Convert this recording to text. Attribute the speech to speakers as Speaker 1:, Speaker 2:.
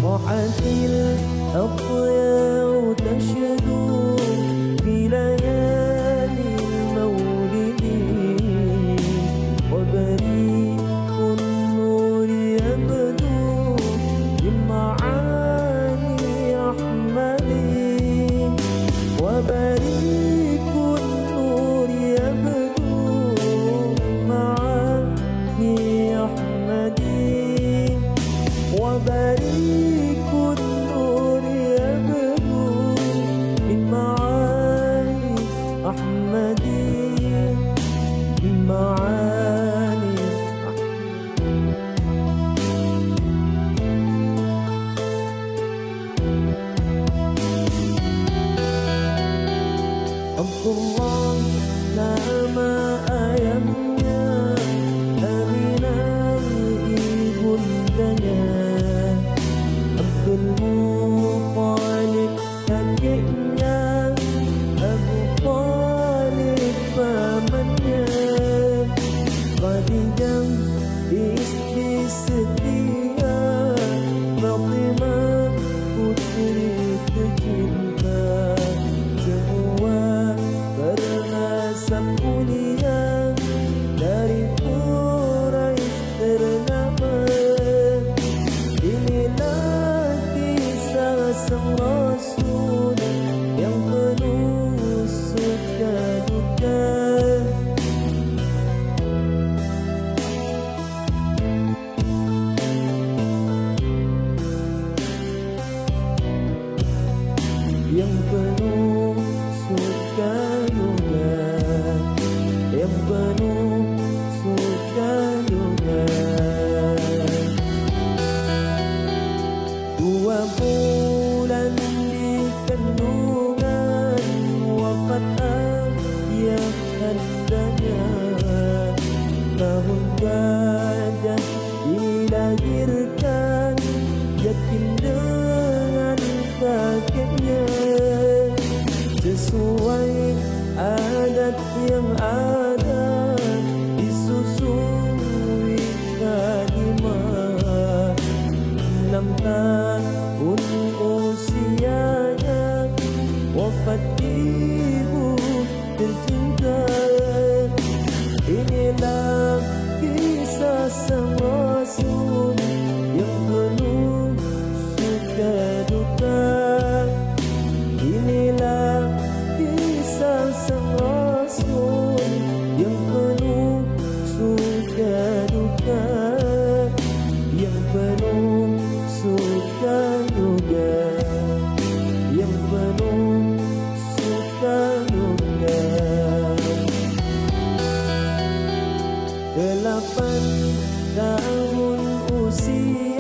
Speaker 1: ضاعت الأضياء تشدو في ليالي المولد وبريق النور يبدو بمعاني أحمد وبريق النور يبدو بمعاني أحمد وبريق النور يبدو بمعاني أحمد بمعاني عبد الله nama ayamnya Aminah ibundanya Abdul Muttalib kakeknya Abu Talib pamannya Khadijah istri setia Fatimah putri tercinta semua bernasab mulia dari Quraisy ternama. Inilah kisah sang Rasul yang penuh suka duka. Yang penuh suka duka, yang penuh suka duka. 2 bulan di kandungan wafat ayah kandanya. Tahun gajah dilahirkan yatim dengan kakeknya. Sesuai adat yang ada disusui kalimah 6 tahun usianya wafat ibu tercinta. Inilah kisah sang Rasul yang penuh suka duka. Inilah kisah sang Rasul yang penuh suka duka, yang penuh suka duka, yang penuh suka duka. 8 tahun usia